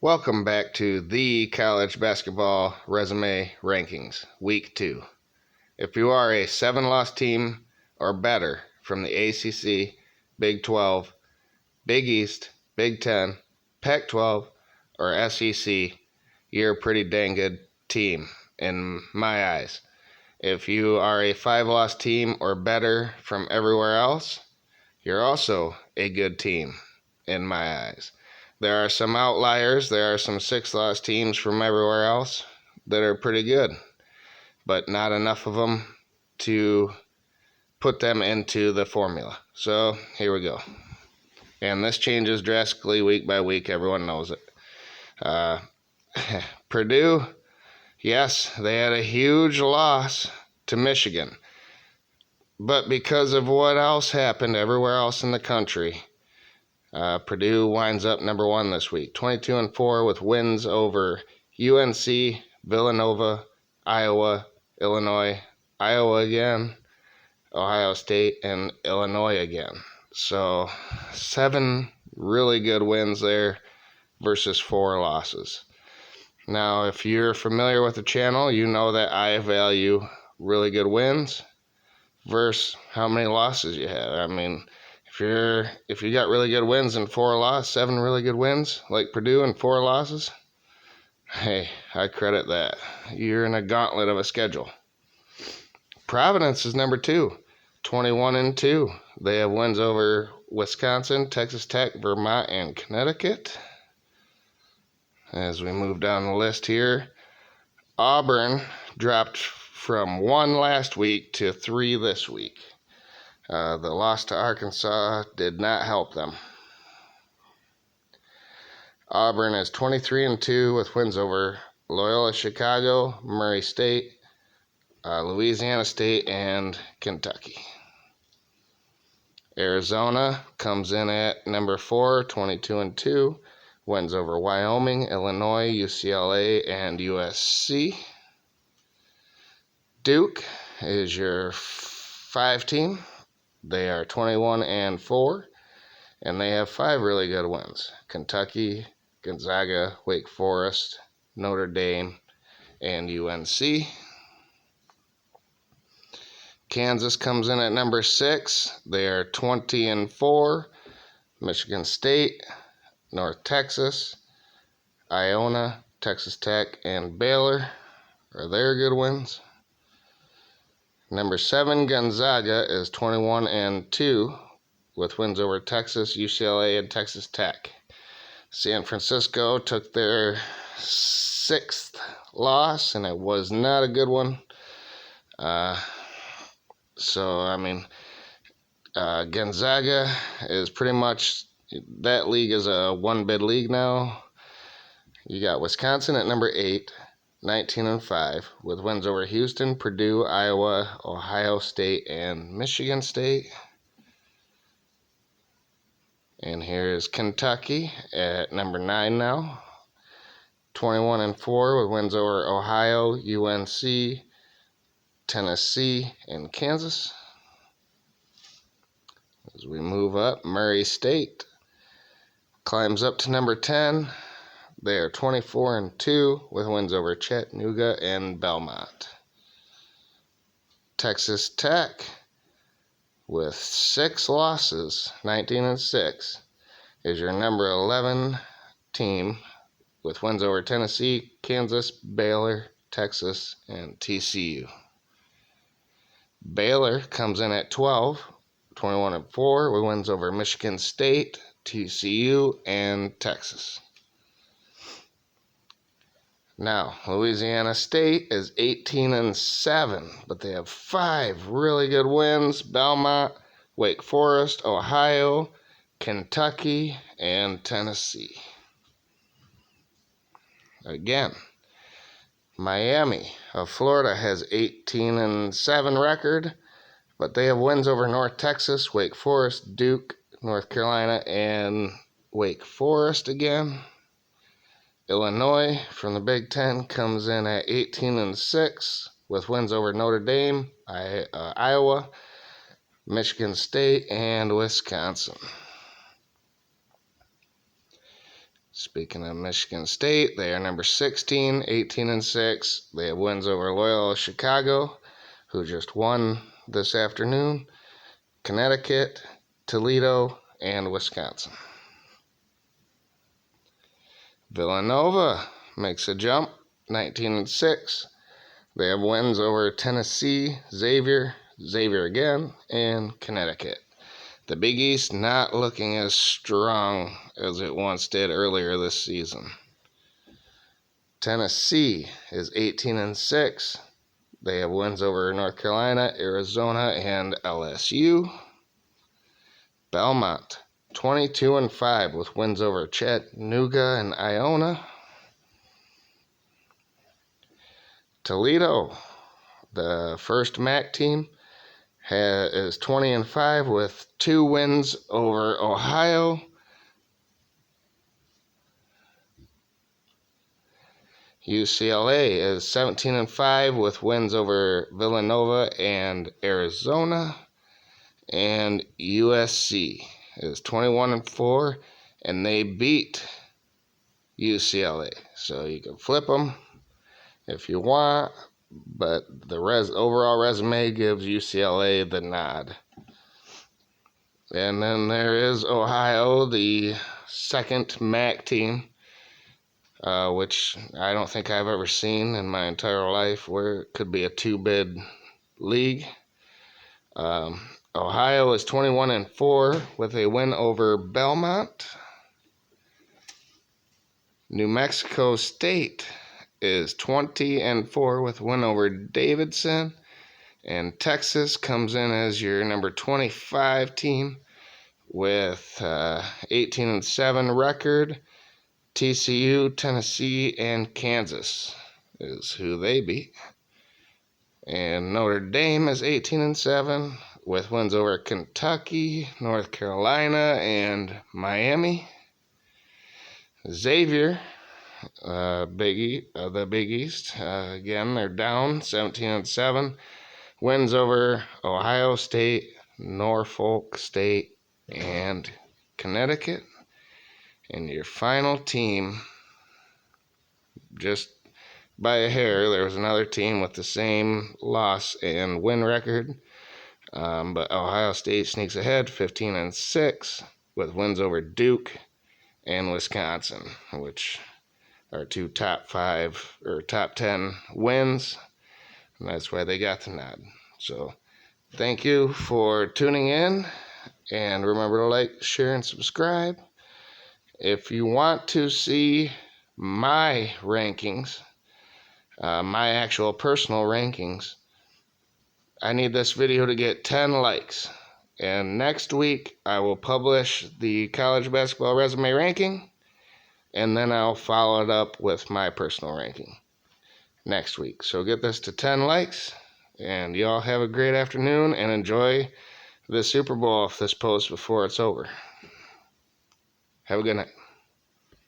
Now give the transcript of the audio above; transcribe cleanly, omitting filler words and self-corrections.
Welcome back to the College Basketball Resume Rankings, Week 2. If you are a 7-loss team or better from the ACC, Big 12, Big East, Big 10, Pac-12, or SEC, you're a pretty dang good team in my eyes. If you are a 5-loss team or better from everywhere else, you're also a good team in my eyes. There are some outliers. There are some 6-loss teams from everywhere else that are pretty good, but not enough of them to put them into the formula. So here we go. And this changes drastically week by week. Everyone knows it. Purdue, yes, they had a huge loss to Michigan. But because of what else happened everywhere else in the country, Purdue winds up number 1 this week, 22-4 with wins over UNC, Villanova, Iowa, Illinois, Iowa again, Ohio State, and Illinois again. So 7 really good wins there versus 4 losses. Now, if you're familiar with the channel, you know that I value really good wins versus how many losses you have. I mean, if you got really good wins and 4 losses, 7 really good wins like Purdue and 4 losses, hey, I credit that. You're in a gauntlet of a schedule. Providence is number 2, 21-2. They have wins over Wisconsin, Texas Tech, Vermont, and Connecticut. As we move down the list here, Auburn dropped from 1 last week to 3 this week. The loss to Arkansas did not help them. Auburn is 23-2 with wins over Loyola Chicago, Murray State, Louisiana State, and Kentucky. Arizona comes in at number 4, 22-2, wins over Wyoming, Illinois, UCLA, and USC. Duke is your 5 team. They are 21-4, and they have 5 really good wins: Kentucky, Gonzaga, Wake Forest, Notre Dame, and UNC. Kansas comes in at number 6. They are 20-4. Michigan State, North Texas, Iona, Texas Tech, and Baylor are their good wins. Number 7, Gonzaga is 21-2 with wins over Texas, UCLA, and Texas Tech. San Francisco took their 6th loss, and it was not a good one. Gonzaga is pretty much, that league is a 1-bid league now. You got Wisconsin at number 8, 19-5, with wins over Houston, Purdue, Iowa, Ohio State, and Michigan State. And here's Kentucky at number 9 now, 21-4, with wins over Ohio, UNC, Tennessee, and Kansas. As we move up, Murray State climbs up to number 10. They are 24-2 with wins over Chattanooga and Belmont. Texas Tech, with 6 losses, 19-6, is your number 11 team with wins over Tennessee, Kansas, Baylor, Texas, and TCU. Baylor comes in at 12, 21-4, with wins over Michigan State, TCU, and Texas. Now, Louisiana State is 18-7, but they have 5 really good wins: Belmont, Wake Forest, Ohio, Kentucky, and Tennessee. Again, Miami of Florida has 18-7 record, but they have wins over North Texas, Wake Forest, Duke, North Carolina, and Wake Forest again. Illinois from the Big Ten comes in at 18-6 with wins over Notre Dame, Iowa, Michigan State, and Wisconsin. Speaking of Michigan State, they are number 16, 18-6. They have wins over Loyola Chicago, who just won this afternoon, Connecticut, Toledo, and Wisconsin. Villanova makes a jump, 19-6. They have wins over Tennessee, Xavier again, and Connecticut. The Big East not looking as strong as it once did earlier this season. Tennessee is 18-6. They have wins over North Carolina, Arizona, and LSU. Belmont, 22-5 with wins over Chattanooga and Iona. Toledo, the first MAC team, is 20-5 with 2 wins over Ohio. UCLA is 17-5 with wins over Villanova and Arizona. And USC is 21-4, and they beat UCLA. So you can flip them if you want, but the overall resume gives UCLA the nod. And then there is Ohio, the second MAC team, which I don't think I've ever seen in my entire life, where it could be a 2-bid league. Ohio is 21-4 with a win over Belmont. New Mexico State is 20-4 with a win over Davidson. And Texas comes in as your number 25 team with 18-7 record. TCU, Tennessee, and Kansas is who they beat. And Notre Dame is 18-7 with wins over Kentucky, North Carolina, and Miami. Xavier, the Big East, again, they're down 17-7. Wins over Ohio State, Norfolk State, and Connecticut. And your final team, just by a hair, there was another team with the same loss and win record. But Ohio State sneaks ahead 15-6 with wins over Duke and Wisconsin, which are 2 top 5 or top 10 wins. And that's why they got the nod. So thank you for tuning in. And remember to like, share, and subscribe. If you want to see my rankings, my actual personal rankings, I need this video to get 10 likes. And next week, I will publish the college basketball resume ranking, and then I'll follow it up with my personal ranking next week. So get this to 10 likes, and y'all have a great afternoon, and enjoy the Super Bowl if this post before it's over. Have a good night.